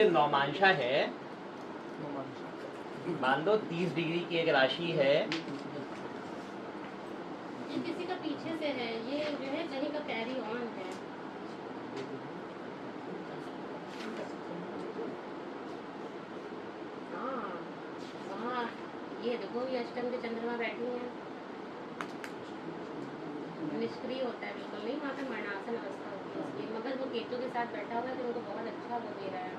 नौमांशा है, मान लो 30 डिग्री की एक राशि है। ये किसी का पीछे से है, ये जो है कहीं का कैरी ऑन है। हाँ वहाँ ये देखो, ये अष्टम के चंद्रमा बैठी है, निष्क्रिय होता है बिल्कुल नहीं, वहाँ पे मरणासन अवस्था होती है इसकी, मगर वो केतु के साथ बैठा हुआ है तो उनको बहुत अच्छा वो दे रहा है।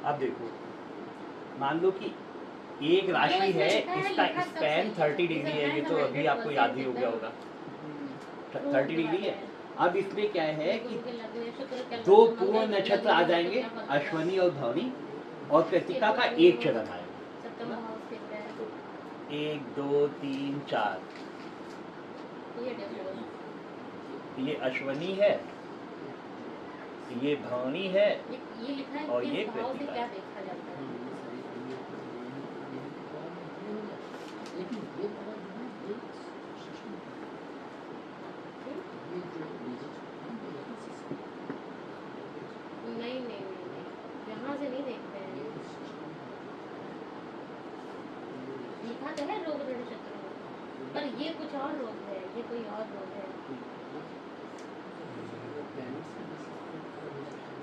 अब देखो, मान लो कि एक राशि है, इसका स्पैन 30 डिग्री है, ये तो अभी आपको याद ही हो गया होगा, 30 डिग्री है। अब इसमें क्या है कि दो पूर्ण नक्षत्र आ जाएंगे, अश्वनी और भरणी, और कृतिका का एक चरण आएगा। 1 2 3 4, ये अश्वनी है, ये भरणी है, ये लिखा है और ये किस भाव से कृतिका क्या है। देखा जाता है। नहीं नहीं नहीं, यहाँ से नहीं देखते हैं, लिखा तो है रोग नक्षत्र में, पर ये कुछ और रोग है, ये कोई और रोग है।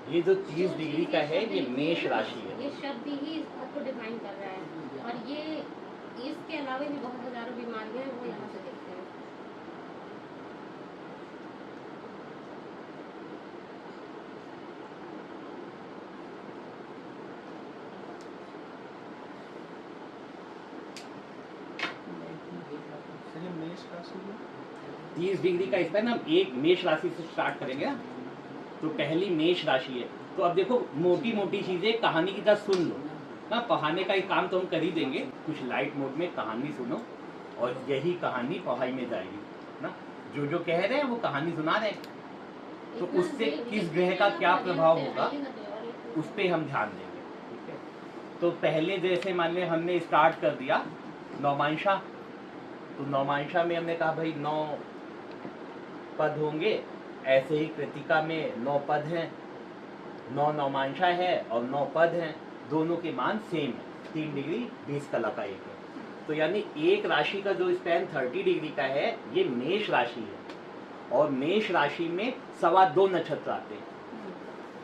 ये जो 30 डिग्री का है, ये मेष राशि है। ये शब्द ही इस बात को डिफाइन कर रहा है, और ये इसके अलावा भी बहुत हजारों बीमारियां हैं, वो यहाँ से देखते हैं। मेष राशि 30 डिग्री का इस पर ना एक मेष राशि से स्टार्ट करेंगे ना, तो पहली मेष राशि है। तो अब देखो, मोटी मोटी चीजें कहानी की तरह सुन लो ना, पढ़ाने का एक काम तो हम कर ही देंगे, कुछ लाइट मोड में कहानी सुनो, और यही कहानी पढ़ाई में जाएगी ना। जो जो कह रहे हैं वो कहानी सुना रहे हैं, तो उससे किस ग्रह का क्या प्रभाव होगा उस पर हम ध्यान देंगे, ठीक है। तो पहले जैसे मान लें हमने स्टार्ट कर दिया नौमांशा, तो नौमांशा में हमने कहा भाई 9 पद होंगे, ऐसे ही कृतिका में 9 पद हैं, 9 नौमांशा है और 9 पद हैं, दोनों के मान सेम है, 3 डिग्री 20 कला का एक है। तो यानी एक राशि का जो स्पैन 30 डिग्री का है, ये मेष राशि है, और मेष राशि में 2.25 नक्षत्र आते हैं।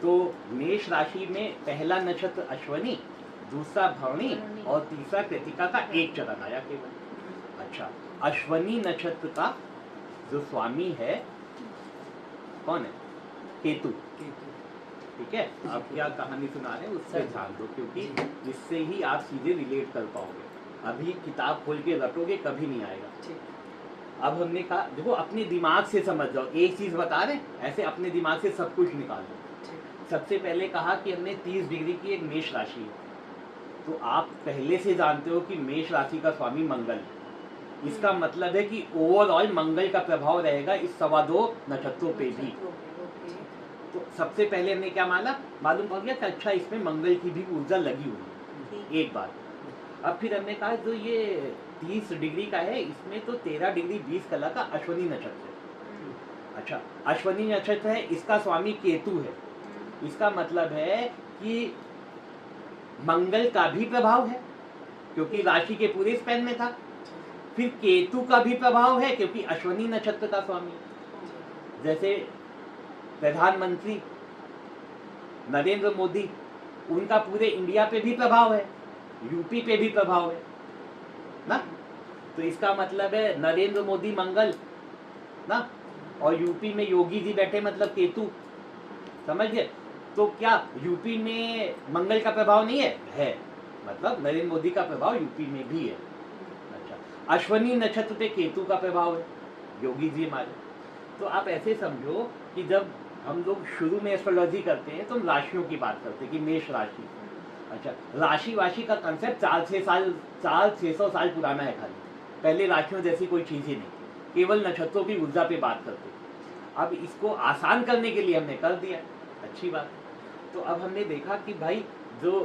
तो मेष राशि में पहला नक्षत्र अश्वनी, दूसरा भरणी और तीसरा कृतिका का एक चरण आया केवल। अच्छा, अश्वनी नक्षत्र का जो स्वामी है कौन है? केतु, ठीक है। आप क्या कहानी सुना रहे हैं उससे ध्यान दो, क्योंकि इससे ही आप सीधे रिलेट कर पाओगे। अभी किताब खोल के रटोगे कभी नहीं आएगा। अब हमने कहा देखो, अपने दिमाग से समझ जाओ, एक चीज बता रहे ऐसे अपने दिमाग से सब कुछ निकाल दो। सबसे पहले कहा कि हमने 30 डिग्री की एक मेष राशि है, तो आप पहले से जानते हो कि मेष राशि का स्वामी मंगल है। इसका मतलब है कि ओवरऑल मंगल का प्रभाव रहेगा इस 2.25 नक्षत्रों पे भी। तो सबसे पहले हमने क्या मालूम पड़ गया कि अच्छा, इसमें मंगल की भी ऊर्जा लगी हुई है, एक बात। अब फिर हमने कहा जो ये 30 डिग्री का है, इसमें तो 13 डिग्री 20 कला का अश्वनी नक्षत्र है। अच्छा, अश्वनी नक्षत्र है, इसका स्वामी केतु है। इसका मतलब है कि मंगल का भी प्रभाव है, क्योंकि राशि के पूरे स्पैन में था। फिर केतु का भी प्रभाव है, क्योंकि अश्वनी नक्षत्र का स्वामी, जैसे प्रधानमंत्री नरेंद्र मोदी, उनका पूरे इंडिया पे भी प्रभाव है, यूपी पे भी प्रभाव है ना। तो इसका मतलब है नरेंद्र मोदी मंगल ना, और यूपी में योगी जी बैठे, मतलब केतु, समझ गए। तो क्या यूपी में मंगल का प्रभाव नहीं है, मतलब नरेंद्र मोदी का प्रभाव यूपी में भी है। अच्छा, अश्वनी नक्षत्र पे केतु का प्रभाव है, योगी जी हमारे। तो आप ऐसे समझो कि जब हम लोग शुरू में एस्ट्रोलॉजी करते हैं तो हम राशियों की बात करते हैं कि मेष राशि। अच्छा, राशि वाशी का कंसेप्ट 400-600 साल पुराना है। खाली पहले राशियों जैसी कोई चीज ही नहीं, केवल नक्षत्रों की ऊर्जा पे बात करते। अब इसको आसान करने के लिए हमने कर दिया, अच्छी बात। तो अब हमने देखा कि भाई जो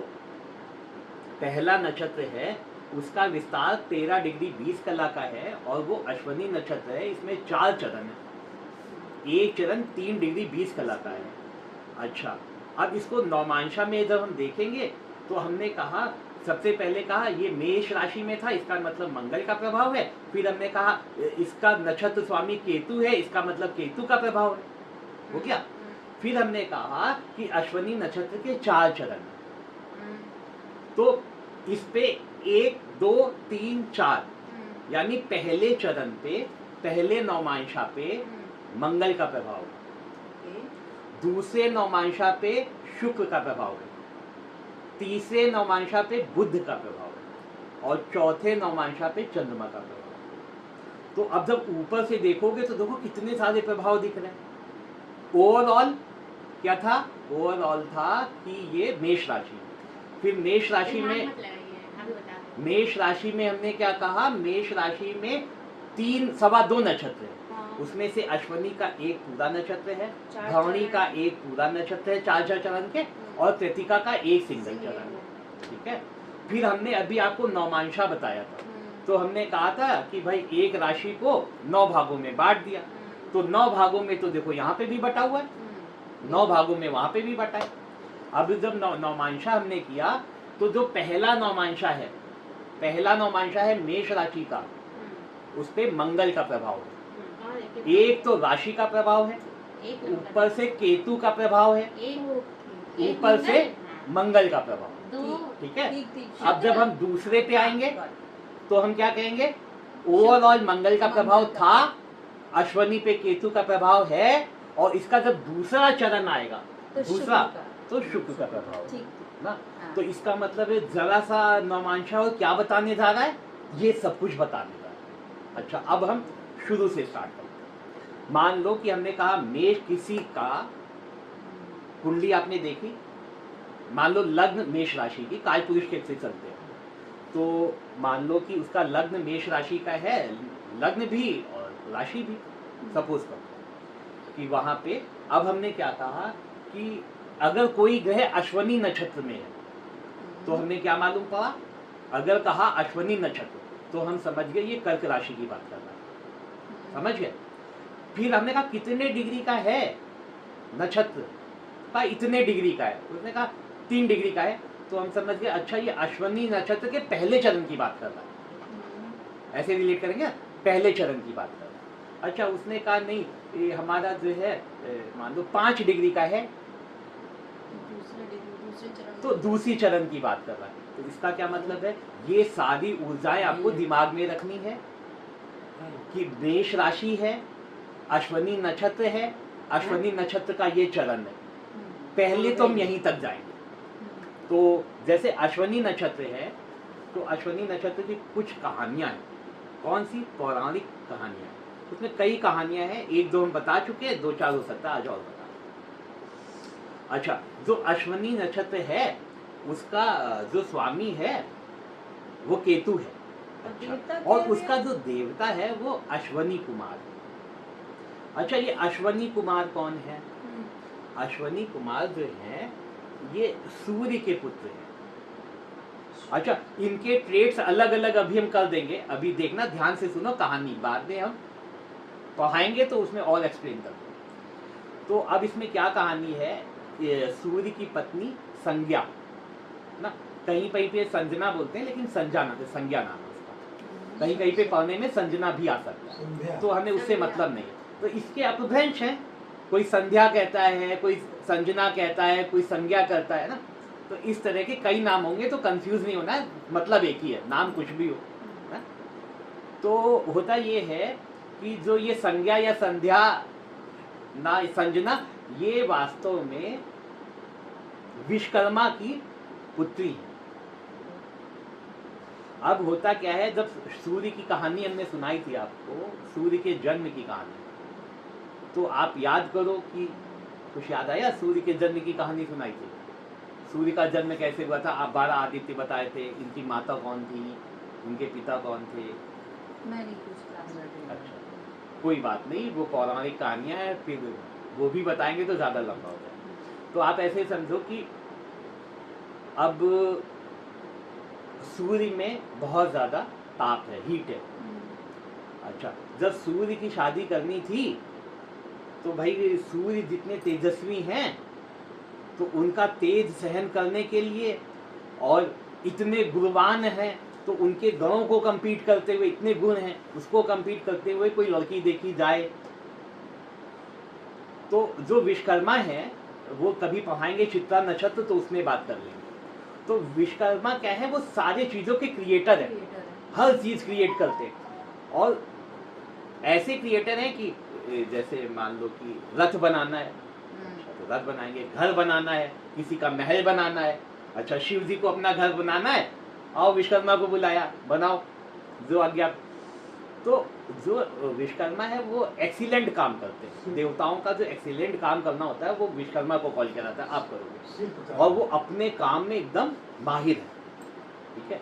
पहला नक्षत्र है उसका विस्तार 13 डिग्री 20 कला का है, और वो अश्वनी नक्षत्र है, इसमें 4 चरण है। एक चरण 3 डिग्री 20 कला का है। अच्छा, अब इसको नौमांशा में जब हम देखेंगे तो हमने कहा, सबसे पहले कहा ये मेष राशि में था, इसका मतलब मंगल का प्रभाव है। फिर हमने कहा इसका नक्षत्र स्वामी केतु है, इसका मतलब केतु का प्रभाव है, हो गया। फिर हमने कहा कि अश्वनी नक्षत्र के 4 चरण, तो इस पे 1 2 3 4 यानी पहले चरण पे, पहले नौमांशा पे मंगल का प्रभाव है, दूसरे नौमांशा पे शुक्र का प्रभाव है, तीसरे नौमांशा पे बुध का प्रभाव है और चौथे नौमांशा पे चंद्रमा का प्रभाव है। तो अब जब ऊपर से देखोगे तो देखो कितने सारे प्रभाव दिख रहे हैं। ओवरऑल क्या था? ओवरऑल था कि ये मेष राशि। फिर मेष राशि में, मेष राशि में हमने क्या कहा, मेष राशि में 3 सवा 2 नक्षत्र है, उसमें से अश्वनी का एक पूरा नक्षत्र है, भरणी का एक पूरा नक्षत्र है 4 चरण के, और कृतिका का एक सिंगल चरण है, ठीक है। फिर हमने अभी आपको नौमांशा बताया था, तो हमने कहा था कि भाई एक राशि को 9 भागों में बांट दिया, तो 9 भागों में तो देखो यहाँ पे भी बटा हुआ है, 9 भागों में वहां पे भी बटा है। अब जब नौमांशा हमने किया तो जो पहला नौमांशा है, पहला नौमांशा है मेष राशि का, उस पे मंगल का प्रभाव है, एक तो राशि का प्रभाव है, ऊपर से केतु का प्रभाव है, ऊपर से मंगल का प्रभाव, ठीक है। अब जब हम दूसरे पे आएंगे तो हम क्या कहेंगे, ओवरऑल मंगल का प्रभाव था, अश्वनी पे केतु का प्रभाव है, और इसका जब दूसरा चरण आएगा दूसरा तो शुक्र का प्रभाव है ना। तो इसका मतलब है जरा सा नौमांशा और क्या बताने जा रहा है, ये सब कुछ बताने जा रहा है। अच्छा, अब हम शुरू से स्टार्ट करते हैं। मान लो कि हमने कहा मेष, किसी का कुंडली आपने देखी, मान लो लग्न मेष राशि की, काय पुरुष के से चलते हैं, तो मान लो कि उसका लग्न मेष राशि का है, लग्न भी और राशि भी, सपोज करो कि वहां पे, अब हमने क्या कहा कि अगर कोई ग्रह अश्वनी नक्षत्र में है तो हमने क्या मालूम पड़ा, अगर कहा अश्वनी नक्षत्र तो हम समझ गए ये कर्क राशि की बात कर रहा है, समझ गए। फिर हमने कहा कितने डिग्री का है नक्षत्र, का इतने डिग्री का है, उसने कहा 3 डिग्री का है, तो हम समझ गए अच्छा ये अश्वनी नक्षत्र के पहले चरण की बात कर रहा है, ऐसे रिलेट करेंगे, पहले चरण की बात कर रहा है। अच्छा, उसने कहा नहीं ये हमारा जो है मान लो 5 डिग्री का है, तो दूसरी चरण की बात कर रहा है। तो इसका क्या मतलब है, ये सारी ऊर्जाएं आपको दिमाग में रखनी है कि मेष राशि है, अश्वनी नक्षत्र है, अश्वनी नक्षत्र का ये चरण है, पहले तो हम यहीं तक जाएंगे। तो जैसे अश्वनी नक्षत्र है तो अश्वनी नक्षत्र की कुछ कहानियां हैं, कौन सी, पौराणिक कहानियां, उसमें कई कहानियां हैं, 1-2 हम बता चुके हैं, 2-4 हो सकता है आज और बता। अच्छा, जो अश्वनी नक्षत्र है उसका जो स्वामी है वो केतु है, अच्छा, और उसका जो देवता है वो अश्वनी कुमार है। अच्छा, ये अश्वनी कुमार कौन है? अश्वनी कुमार जो है ये सूर्य के पुत्र हैं। अच्छा, इनके ट्रेड्स अलग अलग अभी हम कर देंगे, अभी देखना ध्यान से सुनो कहानी, बाद में हम पढ़ाएंगे तो उसमें और एक्सप्लेन कर देंगे। तो अब इसमें क्या कहानी है, सूर्य की पत्नी संज्ञा ना, कहीं कहीं पे संजना बोलते हैं लेकिन संज्ञा नाम है उसका, कहीं कहीं पे पढ़ने में संजना भी आ सकता है, तो हमें उससे मतलब नहीं। तो इसके अपभ्रंश हैं, कोई संध्या कहता है, कोई संजना कहता है, कोई संज्ञा करता है ना, तो इस तरह के कई नाम होंगे, तो कंफ्यूज नहीं होना, मतलब एक ही है, नाम कुछ भी हो ना। तो होता ये है कि जो ये संज्ञा या संध्या ना संजना, ये वास्तव में विश्वकर्मा की पुत्री है। अब होता क्या है, जब सूर्य की कहानी हमने सुनाई थी आपको, सूर्य के जन्म की कहानी, तो आप याद करो कि कुछ याद आया, सूर्य के जन्म की कहानी सुनाई थी, सूर्य का जन्म कैसे हुआ था, आप 12 आदित्य बताए थे, इनकी माता कौन थी, इनके पिता कौन थे? अच्छा, कोई बात नहीं, वो पौराणिक कहानियां हैं, फिर वो भी बताएंगे तो ज्यादा लंबा हो जाए। तो आप ऐसे समझो कि अब सूर्य में बहुत ज्यादा ताप है, हीट है। अच्छा, जब सूर्य की शादी करनी थी तो भाई सूर्य जितने तेजस्वी हैं तो उनका तेज सहन करने के लिए और इतने गुणवान हैं, तो उनके गुणों को compete करते हुए, इतने गुण हैं उसको compete करते हुए कोई लड़की देखी जाए, तो जो विश्वकर्मा है वो कभी पढ़ाएंगे चित्रा नक्षत्र तो उसमें बात कर लेंगे। तो विश्वकर्मा क्या है, वो सारे चीजों के क्रिएटर है, हर चीज क्रिएट करते हैं। और ऐसे क्रिएटर हैं कि जैसे मान लो कि रथ बनाना है, तो रथ बनाएंगे, घर बनाना है, किसी का महल बनाना है, अच्छा शिव जी को अपना घर बनाना है, आओ विश्वकर्मा को बुलाया, बनाओ जो आज्ञा। तो जो विश्वकर्मा है वो एक्सीलेंट काम करते हैं, देवताओं का जो एक्सीलेंट काम करना होता है वो विश्वकर्मा को कॉल किया जाता है, आप करोगे, और वो अपने काम में एकदम माहिर है। ठीक है,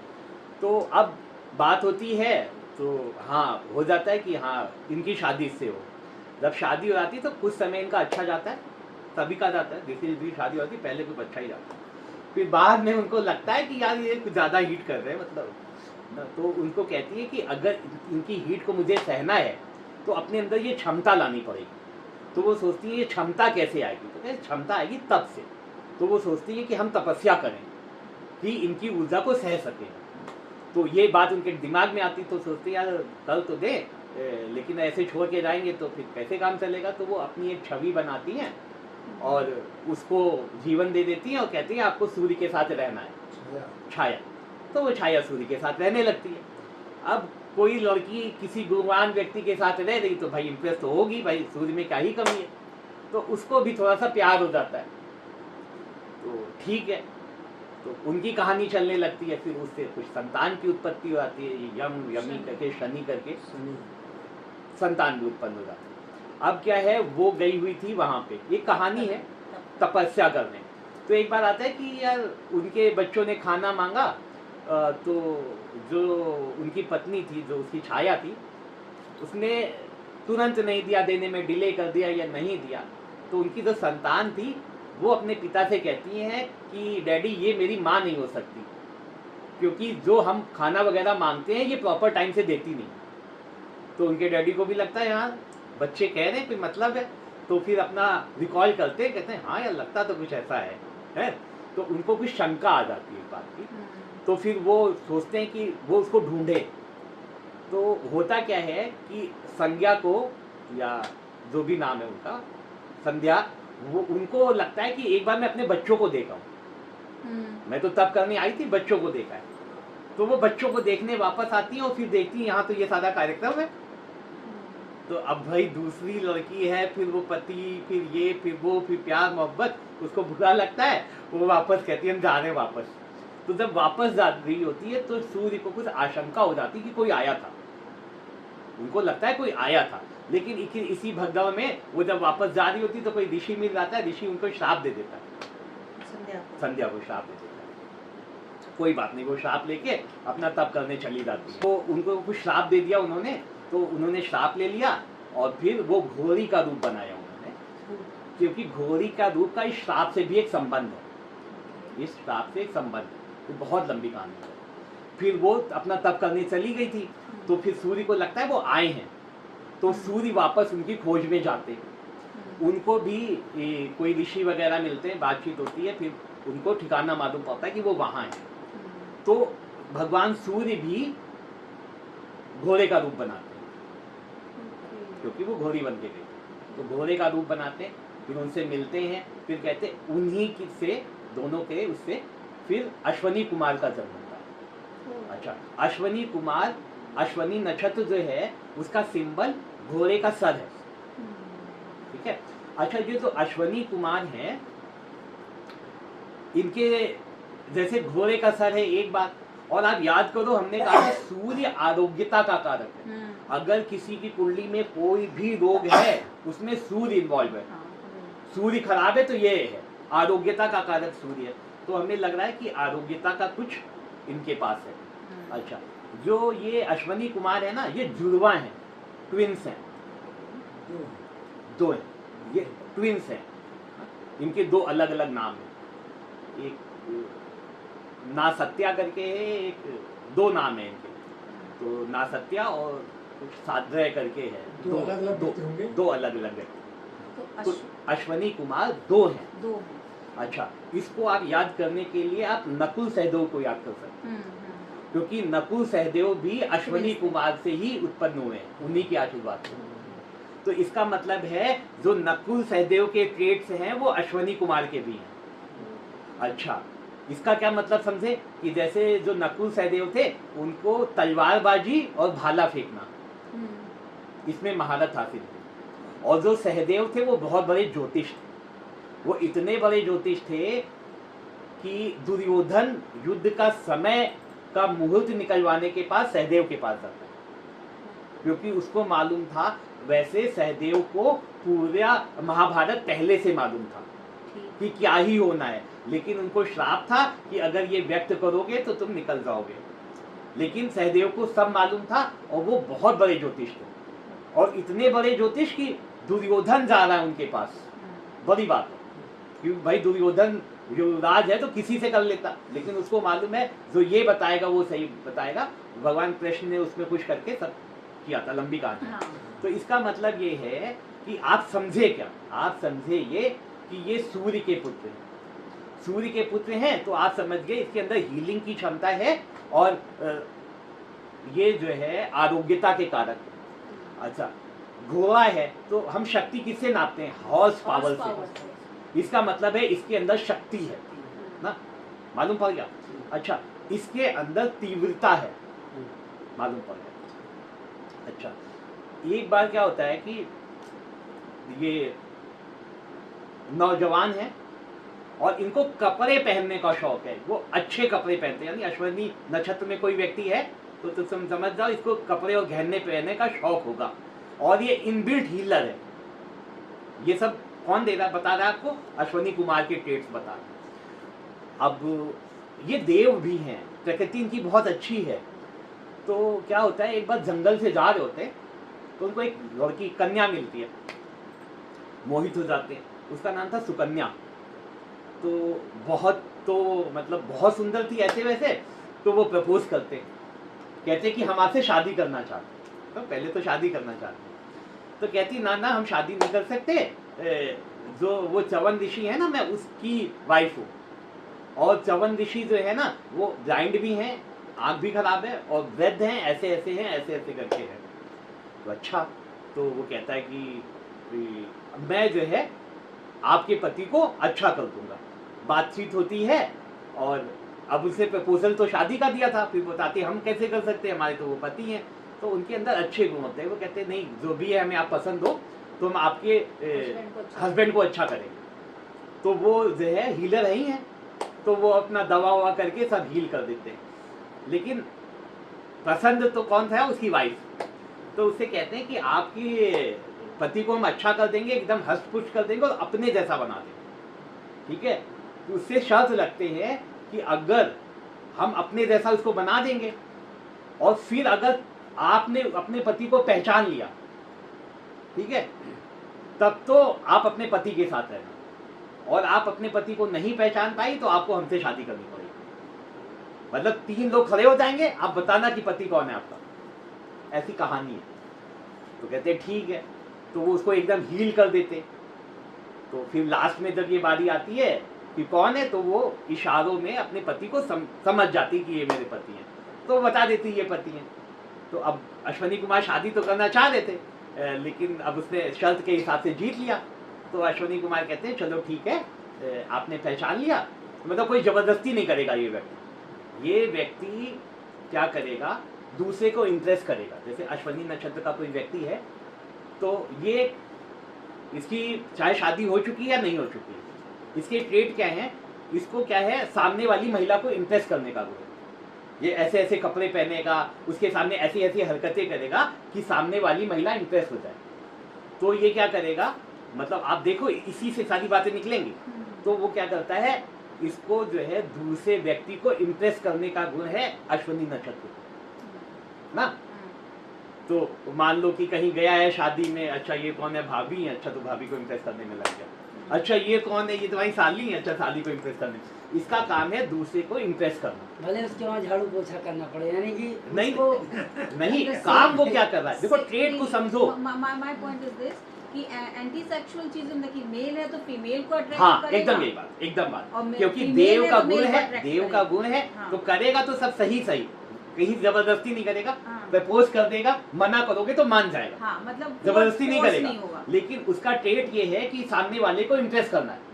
तो अब बात होती है, तो हाँ हो जाता है कि हाँ इनकी शादी इससे हो। जब शादी हो जाती है तो कुछ समय इनका अच्छा जाता है, सभी का जाता है, जैसे जिसकी शादी होती है पहले कुछ अच्छा ही जाता है, फिर बाद में उनको लगता है कि यार ये कुछ ज़्यादा हीट कर रहे हैं, मतलब ना, तो उनको कहती है कि अगर इनकी हीट को मुझे सहना है तो अपने अंदर ये क्षमता लानी पड़ेगी। तो वो सोचती है ये क्षमता कैसे आएगी, तो कहते क्षमता आएगी तप से। तो वो सोचती है कि हम तपस्या करें कि इनकी ऊर्जा को सह सकें। तो ये बात उनके दिमाग में आती, तो सोचती है यार कल तो दे, लेकिन ऐसे छोड़ के जाएंगे तो फिर कैसे काम चलेगा। तो वो अपनी एक छवि बनाती हैं और उसको जीवन दे देती हैं और कहती हैं आपको सूर्य के साथ रहना है, छाया। तो वो छाया सूर्य के साथ रहने लगती है। अब कोई लड़की किसी गुणवान व्यक्ति के साथ रह रही तो भाई इंप्रेस तो होगी, भाई सूर्य में क्या ही कमी है, तो उसको भी थोड़ा सा प्यार हो जाता है। तो ठीक है, तो उनकी कहानी चलने लगती है, फिर उससे कुछ संतान की उत्पत्ति हो जाती है, यमी करके शनि करके संतान भी उत्पन्न हो जाती है। अब क्या है, वो गई हुई थी वहां पे, ये कहानी है तपस्या करने। तो एक बार आता है कि यार उनके बच्चों ने खाना मांगा, तो जो उनकी पत्नी थी, जो उसकी छाया थी, उसने तुरंत नहीं दिया, देने में डिले कर दिया या नहीं दिया। तो उनकी जो संतान थी वो अपने पिता से कहती है कि डैडी ये मेरी माँ नहीं हो सकती, क्योंकि जो हम खाना वगैरह मांगते हैं ये प्रॉपर टाइम से देती नहीं। तो उनके डैडी को भी लगता है यार बच्चे कह रहे हैं कोई मतलब है, तो फिर अपना रिकॉल करते हैं, कहते हैं हाँ यार लगता तो कुछ ऐसा है? तो उनको कुछ शंका आ जाती है इस बात की। तो फिर वो सोचते हैं कि वो उसको ढूंढे। तो होता क्या है कि संज्ञा को, या जो भी नाम है उनका, संध्या, वो उनको लगता है कि एक बार मैं अपने बच्चों को देखा हूँ, मैं तो तब करने आई थी, बच्चों को देखा है। तो वो बच्चों को देखने वापस आती है और फिर देखती है यहाँ तो ये सारा कार्यक्रम है। तो अब भाई दूसरी लड़की है, फिर वो पति, फिर ये, फिर वो, फिर प्यार मोहब्बत, उसको बुरा लगता है, वो वापस कहती है हम जा रहे हैं वापस। तो जब वापस जा रही होती है तो सूर्य को कुछ आशंका हो जाती कि कोई आया था, उनको लगता है कोई आया था, लेकिन इसी भगदड़ में वो जब वापस जा रही होती तो कोई ऋषि मिल जाता है, ऋषि उनको श्राप दे देता है, संध्या को श्राप दे देता है। कोई बात नहीं, वो श्राप लेके अपना तप करने चली जाती है। तो उनको कुछ श्राप दे दिया उन्होंने, तो उन्होंने श्राप ले लिया और फिर वो घोड़ी का रूप बनाया उन्होंने, क्योंकि घोड़ी का रूप का इस श्राप से भी एक संबंध है, इस श्राप से एक संबंध है। तो बहुत लंबी कहानी है। फिर वो अपना तप करने चली गई थी, तो फिर सूर्य को लगता है वो आए हैं, तो सूर्य वापस उनकी खोज में जाते हैं। उनको भी कोई ऋषि वगैरह मिलते हैं, बातचीत होती है, फिर उनको ठिकाना मालूम पड़ता है कि वो वहाँ हैं। तो भगवान सूर्य भी घोड़े का रूप बनाते हैं, क्योंकि वो घोड़ी बन के गए, तो घोड़े का रूप बनाते हैं। फिर उनसे मिलते हैं, फिर कहते उन्हीं से, दोनों के उससे फिर अश्वनी कुमार का जन्म होता है। अच्छा, अश्वनी कुमार, अश्वनी नक्षत्र जो है उसका सिंबल घोड़े का सर है, ठीक है। अच्छा, ये जो अश्वनी कुमार हैं, इनके जैसे घोड़े का सर है एक बात, और आप याद करो हमने कहा सूर्य आरोग्यता का कारक है। अगर किसी की कुंडली में कोई भी रोग है उसमें सूर्य इन्वॉल्व है, सूर्य खराब है तो ये है, आरोग्यता का कारक सूर्य है। तो हमें लग रहा है कि आरोग्यता का कुछ इनके पास है। अच्छा, जो ये अश्वनी कुमार है ना, ये जुड़वा हैं, ट्विंस हैं, दो हैं, ये ट्विंस हैं, इनके दो अलग अलग नाम हैं, एक ना सत्या करके है, एक, दो नाम है इनके, तो ना सत्या और कुछ साध्य करके है, दो अलग अलग व्यक्ति। तो अश्वनी कुमार दो हैं, अच्छा, इसको आप याद करने के लिए आप नकुल सहदेव को याद कर सकते हैं, क्योंकि नकुल सहदेव भी अश्वनी कुमार से ही उत्पन्न हुए हैं, उन्हीं के आशीर्वाद से। तो इसका मतलब है जो नकुल सहदेव के ट्रेड्स हैं वो अश्वनी कुमार के भी हैं। अच्छा, इसका क्या मतलब समझे कि जैसे जो नकुल सहदेव थे उनको तलवारबाजी और भाला फेंकना इसमें महारत हासिल थी, और जो सहदेव थे वो बहुत बड़े ज्योतिष थे। वो इतने बड़े ज्योतिष थे कि दुर्योधन युद्ध का समय का मुहूर्त निकलवाने के पास सहदेव के पास जाता है, क्योंकि उसको मालूम था, वैसे सहदेव को पूरा महाभारत पहले से मालूम था कि क्या ही होना है, लेकिन उनको श्राप था कि अगर ये व्यक्त करोगे तो तुम निकल जाओगे। लेकिन सहदेव को सब मालूम था और वो बहुत बड़े ज्योतिष थे, और इतने बड़े ज्योतिष कि दुर्योधन जा रहा है उनके पास, बड़ी बात है, क्योंकि भाई दुर्योधन युवराज है तो किसी से कर लेता, लेकिन उसको मालूम है जो ये बताएगा वो सही बताएगा। भगवान कृष्ण ने उसमें कुछ करके सब किया था, लंबी कहानी। हाँ। तो इसका मतलब ये है कि आप समझे क्या, आप समझे ये कि ये सूर्य के पुत्र हैं, सूर्य के पुत्र हैं, तो आप समझ गए इसके अंदर हीलिंग की क्षमता है, और ये जो है आरोग्यता के कारक। अच्छा, घोड़ा है तो हम शक्ति किससे नापते हैं, हॉर्स पावर से। इसका मतलब है इसके अंदर शक्ति है ना, मालूम पड़ गया। अच्छा, इसके अंदर तीव्रता है, मालूम पड़ गया। अच्छा, एक बार क्या होता है कि ये नौजवान है और इनको कपड़े पहनने का शौक है, वो अच्छे कपड़े पहनते हैं, यानी अश्विनी नक्षत्र में कोई व्यक्ति है तो तुम समझ जाओ इसको कपड़े और गहने पहनने का शौक होगा, और ये इनबिल्ट हीलर है। ये सब कौन दे रहा है, बता रहा है आपको, अश्वनी कुमार के ट्रेड्स बता रहे हैं। अब ये देव भी हैं, प्रकृति इनकी बहुत अच्छी है। तो क्या होता है, एक बार जंगल से जा रहे होते हैं तो उनको एक लड़की कन्या मिलती है, मोहित हो जाते हैं, उसका नाम था सुकन्या। तो बहुत बहुत सुंदर थी ऐसे वैसे, तो वो प्रपोज करते, कहते कि हम आपसे शादी करना चाहते हैं। तो पहले तो शादी करना चाहते हैं, तो कहती ना हम शादी नहीं कर सकते, जो वो चवन ऋषि है ना, मैं उसकी वाइफ हूँ, और चवन ऋषि जो है ना वो ब्लाइंड भी हैं, आँख भी खराब है, और वृद्ध हैं, ऐसे ऐसे हैं, ऐसे ऐसे करके हैं। तो अच्छा, तो वो कहता है कि मैं जो है आपके पति को अच्छा कर दूंगा। बातचीत होती है, और अब उसे प्रपोजल तो शादी का दिया था, फिर बताते हम कैसे कर सकते हैं, हमारे तो वो पति हैं। तो उनके अंदर अच्छे गुण होते हैं, वो कहते हैं नहीं, जो भी है हमें आप पसंद हो तो हम आपके हस्बैंड को अच्छा करेंगे। तो वो जो है हीलर ही हैं, तो वो अपना दवा ववा करके सब हील कर देते हैं। लेकिन पसंद तो कौन था, उसकी वाइफ। तो उससे कहते हैं कि आपकी पति को हम अच्छा कर देंगे, एकदम हस्त पुष्ट कर देंगे और अपने जैसा बना देंगे, ठीक है। तो उससे शर्त लगते हैं कि अगर हम अपने जैसा उसको बना देंगे, और फिर अगर आपने अपने पति को पहचान लिया, ठीक है, तब तो आप अपने पति के साथ रहना, और आप अपने पति को नहीं पहचान पाई तो आपको हमसे शादी करनी पड़ेगी। मतलब 3 लोग खड़े हो जाएंगे, आप बताना कि पति कौन है आपका, ऐसी कहानी है। तो कहते ठीक है, तो वो उसको एकदम हील कर देते। तो फिर लास्ट में जब ये बारी आती है कि कौन है, तो वो इशारों में अपने पति को समझ जाती कि ये मेरे पति हैं, तो बता देती ये पति हैं। तो अब अश्वनी कुमार शादी तो करना चाह रहे थे, लेकिन अब उसने शर्त के हिसाब से जीत लिया। तो अश्वनी कुमार कहते हैं चलो ठीक है, आपने पहचान लिया, मतलब कोई जबरदस्ती नहीं करेगा ये व्यक्ति। ये व्यक्ति क्या करेगा, दूसरे को इम्प्रेस करेगा। जैसे अश्वनी नक्षत्र का कोई व्यक्ति है, तो ये इसकी चाहे शादी हो चुकी है या नहीं हो चुकी है, इसके ट्रेड क्या है, इसको क्या है, सामने वाली महिला को इम्प्रेस करने का गुण है। ये ऐसे ऐसे कपड़े पहनेगा, उसके सामने ऐसी ऐसी हरकतें करेगा कि सामने वाली महिला इम्प्रेस हो जाए। तो ये क्या करेगा, मतलब आप देखो इसी से सारी बातें निकलेंगी। तो वो क्या करता है, इसको जो है दूसरे व्यक्ति को इम्प्रेस करने का गुण है अश्वनी नक्षत्र ना। तो मान लो कि कहीं गया है शादी में, अच्छा ये कौन है, भाभी है, अच्छा तो भाभी को इम्प्रेस करने में लग गया। अच्छा ये कौन है, ये तुम्हारी साली है, अच्छा साली को इम्प्रेस करने। इसका काम है दूसरे को इम्प्रेस करना, भले उसके वहाँ झाड़ू पोछा करना पड़े, यानी कि नहीं नहीं काम वो क्या कर रहा है, देखो ट्रेड को समझो। My point is this कि एंटी सेक्सुअल चीज मतलब कि मेल है तो फीमेल को अट्रैक्ट हाँ करेगा। एकदम यही बात, एकदम बात, और क्योंकि female देव है का तो गुण male को है, attract देव का करेगा। गुण है, हाँ। तो करेगा तो सब सही सही, कहीं जबरदस्ती नहीं करेगा, हाँ। प्रपोज कर देगा, मना करोगे तो मान जाएगा, हाँ मतलब जबरदस्ती नहीं force करेगा, होगा। लेकिन उसका ट्रेट ये है कि सामने वाले को इम्प्रेस करना है,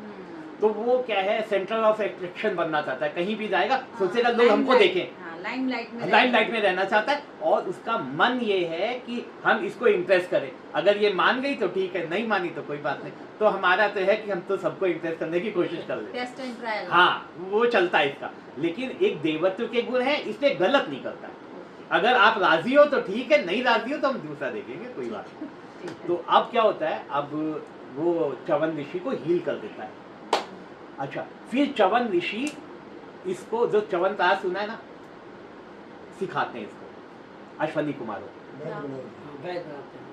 तो वो क्या है, सेंटर ऑफ अट्रैक्शन बनना चाहता है, कहीं भी जाएगा सोचेगा लोग हमको देखें, लाइमलाइट में रहना चाहता है, और उसका मन ये है कि हम इसको इम्प्रेस करें, अगर ये मान गई तो ठीक है, नहीं मानी तो कोई बात नहीं, तो हमारा तो है कि हम तो सबको इम्प्रेस करने की कोशिश कर लेते हैं, टेस्ट एंड ट्रायल। हाँ वो चलता है इसका, लेकिन एक देवत्व के गुण है, इसलिए गलत नहीं करता है, अगर आप राजी हो तो ठीक है, नहीं राजी हो तो हम दूसरा देखेंगे, कोई बात नहीं। तो अब क्या होता है, अब वो च्यवन ऋषि को हील कर देता है। अच्छा, फिर च्यवन ऋषि इसको जो च्यवन प्राश सुना है ना, सिखाते हैं इसको अश्वनी कुमारों को। हाँ, वैद बनाते हैं।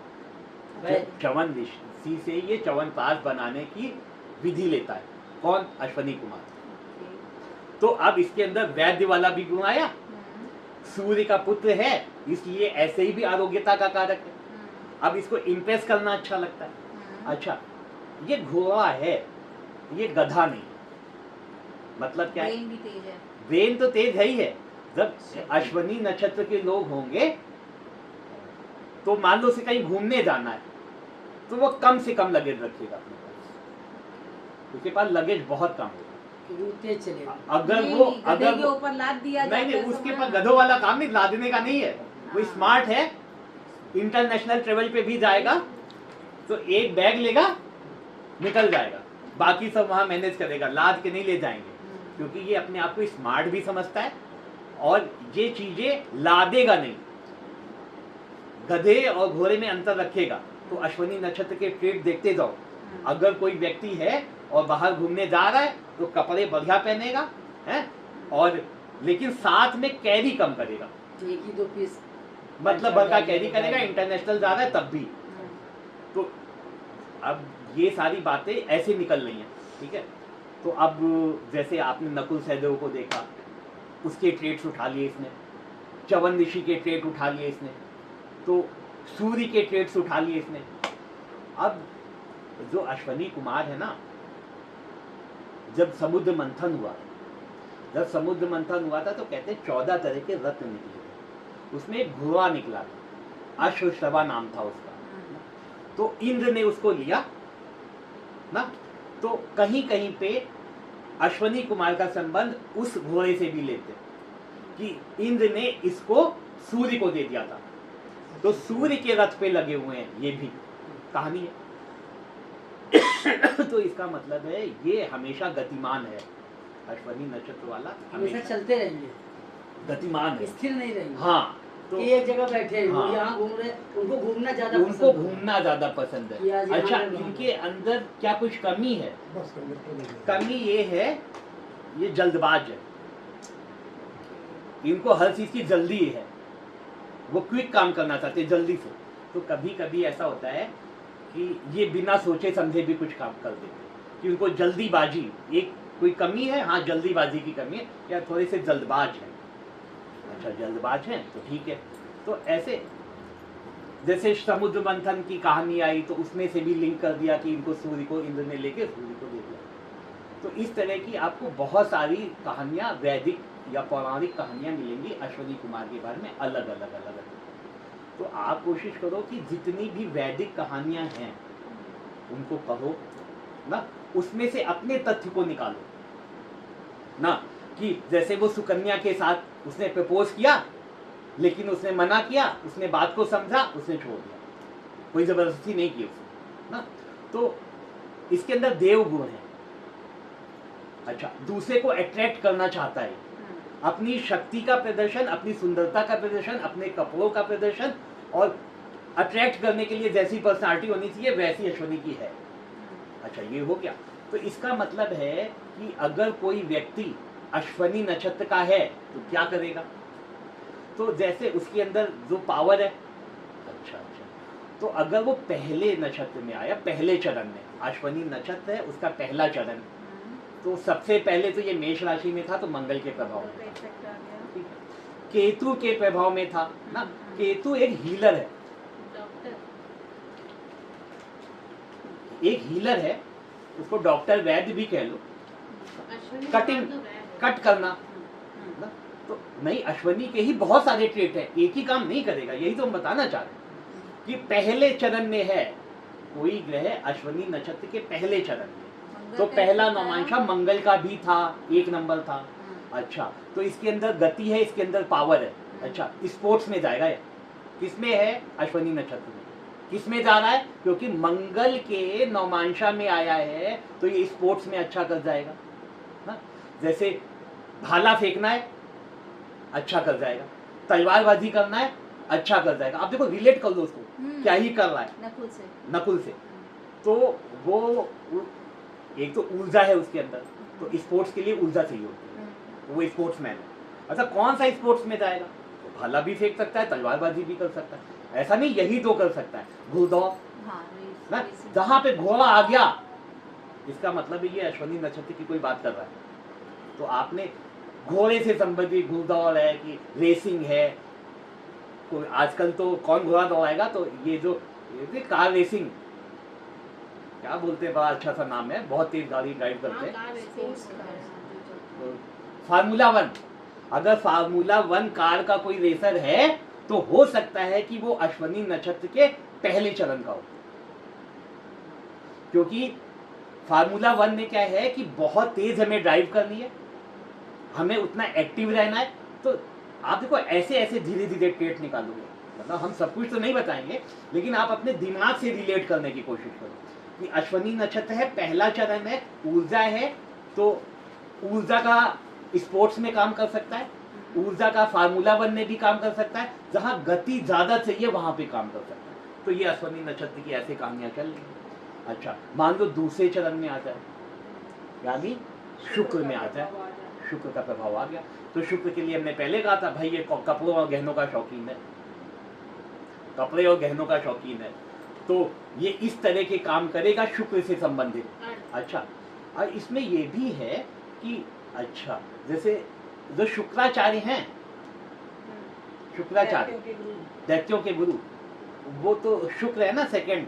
तो वैद च्यवन ऋषि से ये च्यवन प्राश बनाने की विधि लेता है, कौन? अश्वनी कुमार। तो अब इसके अंदर वैद्य वाला भी गुण आया, सूर्य का पुत्र है इसलिए ऐसे ही भी आरोग्यता का कारक है, अब इसको इम्प्रेस करना अच्छा लगता है। अच्छा, ये घोड़ा है, ये गधा नहीं, मतलब क्या है, ब्रेन भी तेज है। ब्रेन तो तेज है ही है, जब अश्वनी नक्षत्र के लोग होंगे तो मान लो उसे कहीं घूमने जाना है तो वो कम से कम लगेज रखेगा अपने पास, उसके पास लगेज बहुत कम होगा, कि वो तेज चलेगा। अगर नहीं, वो नहीं, गधे अगर के वो ऊपर लाद दिया नहीं जाता है नहीं, उसके सामान। पास गधों वाला काम नहीं, लादने का नहीं है, वो हाँ। स्मार्ट है, इंटरनेशनल ट्रेवल पे भी जाएगा तो एक बैग लेगा निकल जाएगा, बाकी सब वहां मैनेज करेगा, लाद के नहीं ले जाएंगे, क्योंकि ये अपने आप को स्मार्ट भी समझता है और ये चीजें लादेगा नहीं, गधे और घोड़े में अंतर रखेगा। तो अश्वनी नक्षत्र के ट्रेड देखते जाओ, अगर कोई व्यक्ति है और बाहर घूमने जा रहा है तो कपड़े बढ़िया पहनेगा है, और लेकिन साथ में कैरी कम करेगा, एक ही दो पीस मतलब भर का कैरी करेगा, इंटरनेशनल जा रहा है तब भी। तो अब ये सारी बातें ऐसे निकल रही हैं, ठीक है। तो अब जैसे आपने नकुल सहदेव को देखा, उसके ट्रेड्स उठा लिए इसने, च्यवन ऋषि के ट्रेड उठा लिए इसने, तो सूर्य के ट्रेड्स उठा लिए इसने। अब जो अश्वनी कुमार है ना, जब समुद्र मंथन हुआ, था तो कहते 14 तरह के रत्न निकले थे, उसमें एक घोड़ा निकला था, अश्वश्रवा नाम था उसका, तो इंद्र ने उसको लिया ना, तो कहीं कहीं पे अश्वनी कुमार का संबंध उस घोड़े से भी लेते कि इंद्र ने इसको सूर्य को दे दिया था, तो सूर्य के रथ पे लगे हुए हैं, ये भी कहानी है। तो इसका मतलब है ये हमेशा गतिमान है, अश्वनी नक्षत्र वाला हमेशा चलते रहेंगे, गतिमान है, स्थिर नहीं रहेंगे। हाँ। तो कि एक जगह बैठे हैं, वो हाँ। यहाँ घूम रहे, उनको घूमना ज्यादा उनको पसंद है। घूमना ज्यादा पसंद कि है। आज अच्छा, यहाँ पे इनके अंदर क्या कुछ कमी है? कमी ये है, ये जल्दबाज है, इनको हर चीज की जल्दी है, वो क्विक काम करना चाहते हैं जल्दी से। तो कभी कभी ऐसा होता है कि ये बिना सोचे समझे भी कुछ काम कर देते हैं, कि उनको जल्दीबाजी, एक कोई कमी है, हाँ जल्दीबाजी की कमी है, या थोड़े से जल्दबाज है। अच्छा, जल्दबाज हैं तो ठीक है। तो ऐसे जैसे समुद्र मंथन की कहानी आई तो उसमें से भी लिंक कर दिया कि इनको सूर्य को इंद्र ने लेके सूर्य को दे दिया। तो इस तरह की आपको बहुत सारी कहानियां, वैदिक या पौराणिक कहानियां मिलेंगी अश्वनी कुमार के बारे में, अलग अलग अलग अलग। तो आप कोशिश करो कि जितनी भी वैदिक कहानियां हैं उनको पढ़ो ना, उसमें से अपने तथ्य को निकालो ना, कि जैसे वो सुकन्या के साथ उसने प्रपोज किया लेकिन उसने मना किया, उसने बात को समझा, उसने छोड़ दिया, कोई जबरदस्ती नहीं की उसने ना। तो इसके अंदर देव गुण है। अच्छा, दूसरे को अट्रैक्ट करना चाहता है, अपनी शक्ति का प्रदर्शन, अपनी सुंदरता का प्रदर्शन, अपने कपड़ों का प्रदर्शन, और अट्रैक्ट करने के लिए जैसी पर्सनालिटी होनी चाहिए वैसी अश्वनी की है। अच्छा, ये हो गया। तो इसका मतलब है कि अगर कोई व्यक्ति अश्वनी नक्षत्र का है तो क्या करेगा, तो जैसे उसके अंदर जो पावर है, अच्छा, तो अगर वो पहले नक्षत्र में आया, पहले चरण में, अश्वनी नक्षत्र है उसका पहला चरण, तो सबसे पहले तो ये मेष राशि में था, तो मंगल के प्रभाव में था, ठीक है। केतु के प्रभाव में था ना, केतु एक हीलर है, डॉक्टर एक हीलर है, उसको डॉक्टर वैद्य भी कह लो, अश्विनी कटिंग कुमार तो वैद है। कट करना ना, तो नहीं, अश्वनी के ही बहुत सारे ट्रेट है, एक ही काम नहीं करेगा, यही तो हम बताना चाह रहे हैं कि पहले चरण में है कोई ग्रह अश्वनी नक्षत्र के पहले चरण में, मंगल तो का पहला बताया? नौमांशा मंगल का भी था, 1 नंबर था। अच्छा, तो इसके अंदर गति है, इसके अंदर पावर है। अच्छा, स्पोर्ट्स में जाएगा ये, किसमें है? अश्वनी नक्षत्र में। किसमें जा रहा है? क्योंकि मंगल के नौमांशा में आया है, तो ये स्पोर्ट्स में अच्छा कर जाएगा ना। जैसे भाला फेंकना है, अच्छा कर जाएगा, तलवारबाजी करना है, अच्छा कर जाएगा। आप देखो, रिलेट कर लो उसको, क्या ही कर रहा है नकुल से। नकुल से, तो वो एक तो ऊर्जा है उसके अंदर, तो स्पोर्ट्स के लिए ऊर्जा चाहिए होती है, तो वो स्पोर्ट्समैन है। अच्छा, कौन सा स्पोर्ट्स में जाएगा? तो भाला भी फेंक सकता है, तलवारबाजी भी कर सकता है, ऐसा नहीं यही तो कर सकता है, घुड़दौड़ हाँ, ना, रेस- जहां पे घोड़ा आ गया, इसका मतलब है ये अश्वनी नक्षत्र की कोई बात कर रहा है। तो आपने घोड़े से संबंधित घुड़दौड़ है कि रेसिंग है, कोई आजकल तो कौन घोड़ा दौड़ाएगा, तो ये जो ये कार रेसिंग, क्या बोलते हैं, बड़ा अच्छा सा नाम है, बहुत तेज गाड़ी ड्राइव करते हाँ, हैं, कार स्पोर्ट्स रेसिंग का, है। हाँ, फार्मूला 1। अगर फार्मूला 1 कार का कोई रेसर है, तो हो सकता है कि वो अश्वनी नक्षत्र के पहले चरण का हो, क्योंकि फार्मूला 1 में क्या है कि बहुत तेज हमें ड्राइव करनी है, हमें उतना एक्टिव रहना है। तो आप देखो, ऐसे ऐसे धीरे धीरे ट्रेट निकालोगे, मतलब हम सब कुछ तो नहीं बताएंगे, लेकिन आप अपने दिमाग से रिलेट करने की कोशिश करो कि अश्वनी नक्षत्र है, पहला चरण है, ऊर्जा है, तो ऊर्जा का स्पोर्ट्स में काम कर सकता है, ऊर्जा का फार्मूला 1 में भी काम कर सकता है, जहां गति ज्यादा चाहिए वहां पे काम कर सकता है। तो ये अश्वनी नक्षत्र की ऐसी कहानियां चल रही हैं। अच्छा, मान लो दूसरे चरण में आ जाए, यानी शुक्र में आ जाए, शुक्र का प्रभाव आ गया, तो शुक्र के लिए हमने पहले कहा था भाई ये कपड़ों और गहनों का शौकीन है, कपड़े और गहनों का शौकीन है, तो ये इस तरह के काम करेगा शुक्र से संबंधित। अच्छा, और इसमें ये भी है कि अच्छा, जैसे जो शुक्राचार्य हैं, शुक्राचार्य दैत्यों के गुरु, वो तो शुक्र है ना, सेकंड,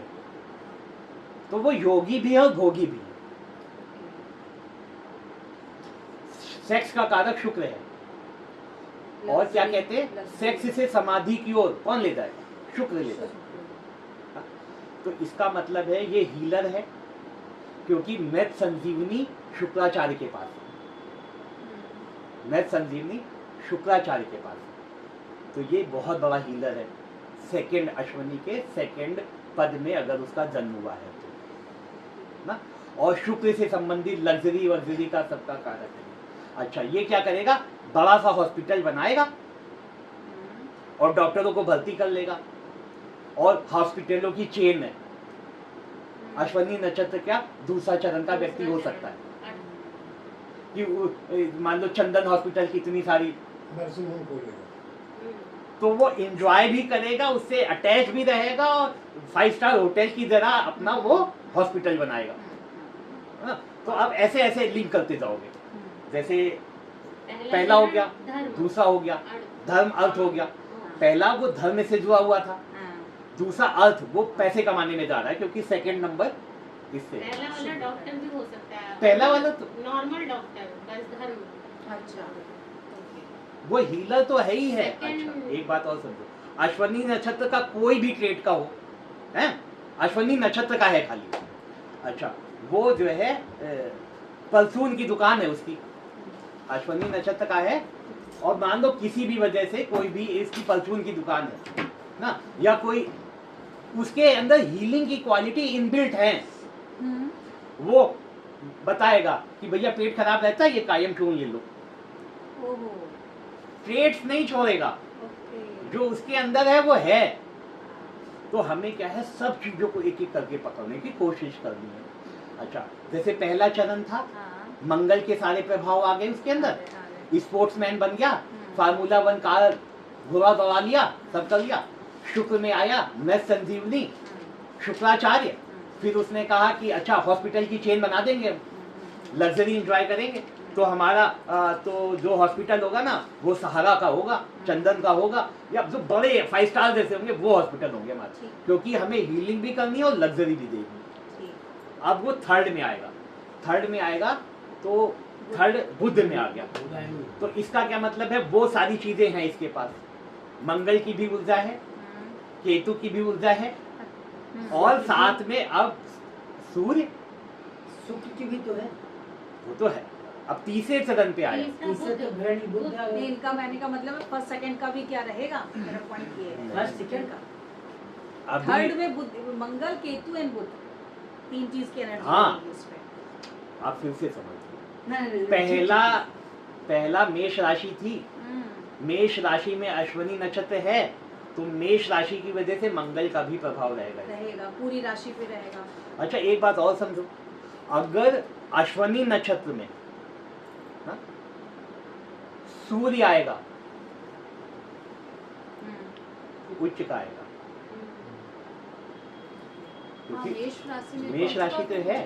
तो वो योगी भी है और भोगी भी है। सेक्स का कारक शुक्र है, और क्या कहते हैं, सेक्स से समाधि की ओर कौन ले जाएगा? शुक्र ले जाएगा। तो इसका मतलब है ये हीलर है, क्योंकि मैथ संजीवनी शुक्राचार्य के पास है, मैथ संजीवनी शुक्राचार्य के पास है, तो ये बहुत बड़ा हीलर है, सेकंड अश्वनी के सेकंड पद में अगर उसका जन्म हुआ है तो ना, और शुक्र से संबंधित लग्जरी वग्जरी का सबका कारक है। अच्छा, ये क्या करेगा? बड़ा सा हॉस्पिटल बनाएगा और डॉक्टरों को भर्ती कर लेगा, और हॉस्पिटलों की चेन है। अश्वनी नक्षत्र क्या दूसरा चरण का व्यक्ति हो सकता है कि मान लो चंदन हॉस्पिटल की इतनी सारी, तो वो एंजॉय भी करेगा, उससे अटैच भी रहेगा, और 5 स्टार होटल की तरह अपना वो हॉस्पिटल बनाएगा, है ना। तो आप ऐसे ऐसे लिंक करते जाओगे, जैसे पहला हो गया, दूसरा हो गया, धर्म अर्थ हो गया। पहला वो धर्म से जुड़ा हुआ था, दूसरा अर्थ वो पैसे कमाने में जा रहा है, क्योंकि सेकंड नंबर इससे। पहला वाला डॉक्टर भी हो सकता है, पहला वाला तो नॉर्मल डॉक्टर, बस धर्म। अच्छा, वो हीलर तो है ही है। Second- अच्छा, एक बात और समझो, अश्वनी नक्षत्र का कोई भी ट्रेड का हो, है, अश्वनी नक्षत्र का है खाली। अच्छा, वो जो है परचून की दुकान है उसकी, अश्वनी नक्षत्र का है, और मान लो किसी भी वजह से कोई भी इसकी परचून की दुकान है ना, या कोई उसके अंदर हीलिंग की क्वालिटी इनबिल्ट है, वो बताएगा कि भैया पेट खराब रहता है, ये कायम चूर्ण ले लो, ओहो, ट्रेड्स नहीं छोड़ेगा, ओके, जो उसके अंदर है वो है। तो हमें क्या है, सब चीजों को एक एक करके पकड़ने की कोशिश करनी है। अच्छा, जैसे पहला चरण था, हाँ, मंगल के सारे प्रभाव आ गए उसके अंदर, हाँ, स्पोर्ट्समैन बन गया, फार्मूला 1 कार घोड़ा दौड़ा लिया, सब कर लिया। शुक्र में आया मैथ संजीवनी शुक्राचार्य, फिर उसने कहा कि अच्छा हॉस्पिटल की चेन बना देंगे, लग्जरी एंजॉय करेंगे, तो हमारा तो जो हॉस्पिटल होगा ना, वो सहारा का होगा, चंदन का होगा, या जो बड़े 5 स्टार जैसे होंगे वो हॉस्पिटल होंगे हमारे, ठीक। क्योंकि हमें हीलिंग भी करनी है और लग्जरी भी देनी है। ठीक। अब वो थर्ड में आएगा, थर्ड में आएगा तो थर्ड बुध में आ गया। तो इसका क्या मतलब है, वो सारी चीजें हैं इसके पास, मंगल की भी ऊर्जा है, केतु की भी ऊर्जा है, और साथ में अब सूर्य शुक्र की भी तो है। वो तो है। अब तीसरे चरण पे आया, इससे तो भरणी बुद्ध आ नहीं, गया। इनका कहने का मतलब है फर्स्ट सेकंड का भी क्या रहेगा, मेरा पॉइंट ये है। फर्स्ट सेकंड का थर्ड अभी में बुध, मंगल, केतु एंड बुध, तीन चीज की एनर्जी हाँ। रहेगी इस पे। आप फिर से समझिए, नहीं, पहला मेष राशि थी, मेष राशि में अश्विनी नक्षत्र है, तो मेष राशि की वजह से मंगल का भी प्रभाव रहेगा। रहेगा, पूरी राशि पे रहेगा। अच्छा एक बात और समझो, अगर अश्विनी नक्षत्र में ना सूर्य आएगा, उच्च का आएगा, हाँ, क्योंकि मेष राशि में मेष राशि तो है,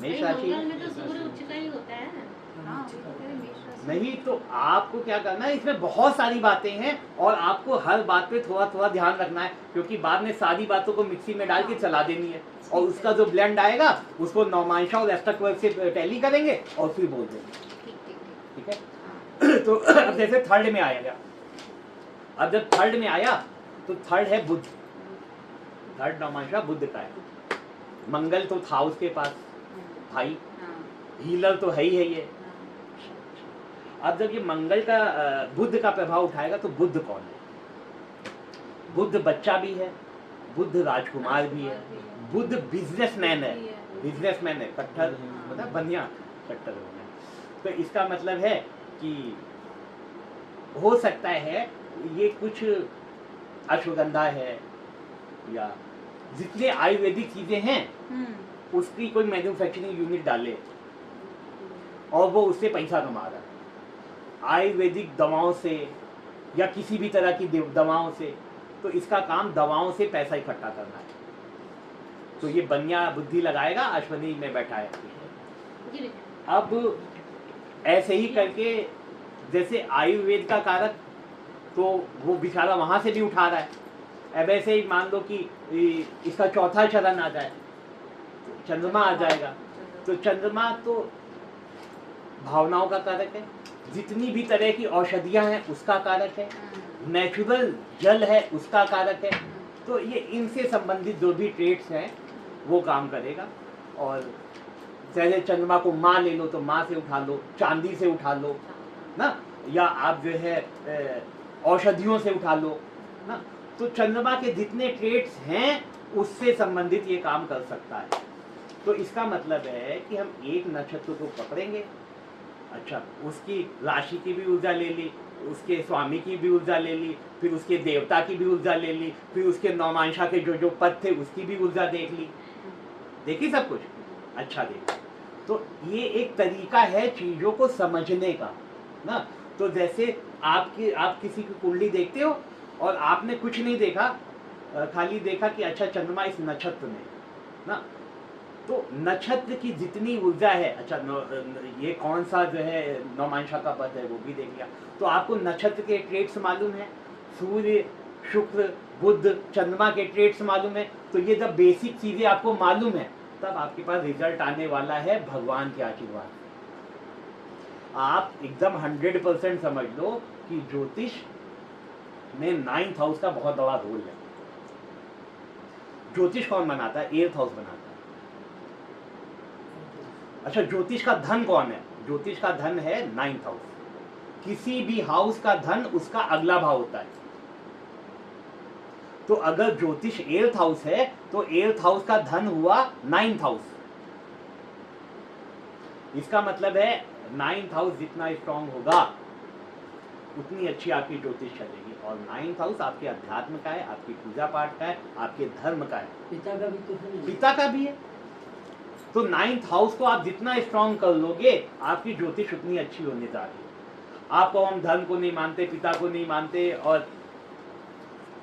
मेष राशि मंगल में तो सूर्य उच्च का ही होता है। हाँ, वो तो कह रहे मेष राशि। नहीं, तो आपको क्या करना है, इसमें बहुत सारी बातें हैं और आपको हर बात पे थोड़ा थोड़ा ध्यान रखना है, क्योंकि बाद में सारी बातों को मिक्सी में डाल के चला देनी है, और उसका जो ब्लेंड आएगा उसको नौमांशा और एस्टक वर्ग से टैली करेंगे और फिर बोल देंगे। ठीक है, तो अब जैसे थर्ड में आएगा, अब जब थर्ड में आया तो थर्ड है बुध, थर्ड नौमांशा बुध का है, मंगल तो था उसके पास भाई, हाँ, हीलर तो है ही है ये। अब जब ये मंगल का बुध का प्रभाव उठाएगा तो बुध कौन है, बुध बच्चा भी है, बुध राजकुमार भी है, बुध बिजनेसमैन है, बिजनेसमैन है, कट्टर मतलब बढ़िया कट्टर होना है। तो इसका मतलब है कि हो सकता है ये कुछ अश्वगंधा है या जितने आयुर्वेदिक चीजें हैं उसकी कोई मैन्युफैक्चरिंग यूनिट डाले और वो उससे पैसा कमा रहा है, आयुर्वेदिक दवाओं से या किसी भी तरह की दवाओं से। तो इसका काम दवाओं से पैसा इकट्ठा करना है, तो ये बनिया बुद्धि लगाएगा, अश्वनी में बैठा है। जी बेटा। अब ऐसे ही करके जैसे आयुर्वेद का कारक तो वो बेचारा वहां से भी उठा रहा है, अब ऐसे ही मान लो कि इसका चौथा चरण आ जाए, चंद्रमा आ जाएगा, तो चंद्रमा तो भावनाओं का कारक है, जितनी भी तरह की औषधियां हैं उसका कारक है, नेचुरल जल है उसका कारक है। तो ये इनसे संबंधित जो भी ट्रेड्स हैं वो काम करेगा। और जैसे चंद्रमा को माँ ले लो तो माँ से उठा लो, चांदी से उठा लो ना, या आप जो है औषधियों से उठा लो ना। तो चंद्रमा के जितने ट्रेड्स हैं उससे संबंधित ये काम कर सकता है। तो इसका मतलब है कि हम एक नक्षत्र को पकड़ेंगे, अच्छा उसकी राशि की भी ऊर्जा ले ली, उसके स्वामी की भी ऊर्जा ले ली, फिर उसके देवता की भी ऊर्जा ले ली, फिर उसके नौमांशा के जो जो पद थे उसकी भी ऊर्जा देख ली, देखी सब कुछ, अच्छा देखा। तो ये एक तरीका है चीजों को समझने का ना। तो जैसे आप किसी की कुंडली देखते हो और आपने कुछ नहीं देखा, खाली देखा कि अच्छा चंद्रमा इस नक्षत्र में ना, तो नक्षत्र की जितनी ऊर्जा है, अच्छा ये कौन सा जो है नौमांशा का पद है वो भी देख लिया, तो आपको नक्षत्र के ट्रेड्स मालूम है, सूर्य शुक्र बुध चंद्रमा के ट्रेड्स मालूम है। तो ये जब बेसिक चीजें आपको मालूम है तब आपके पास रिजल्ट आने वाला है भगवान के आशीर्वाद। आप एकदम 100% समझ लो कि ज्योतिष में 9th हाउस का बहुत बड़ा रोल है। ज्योतिष कौन बनाता है? 8th हाउस बनाता है। अच्छा ज्योतिष का धन कौन है? ज्योतिष का धन है 9th हाउस। किसी भी हाउस का धन उसका अगला भाव होता है। तो अगर ज्योतिष 8th हाउस है तो 8th हाउस का धन हुआ 9th हाउस। इसका मतलब है 9th हाउस जितना स्ट्रांग होगा उतनी अच्छी आपकी ज्योतिष चलेगी। और 9th हाउस आपके अध्यात्म का है, आपकी पूजा पाठ का है, आपके धर्म का है, पिता का भी तो है, पिता का भी है। तो 9th हाउस को आप जितना स्ट्रांग कर लोगे आपकी ज्योतिष उतनी अच्छी होने जा रही है। आपको हम धर्म को नहीं मानते, पिता को नहीं मानते और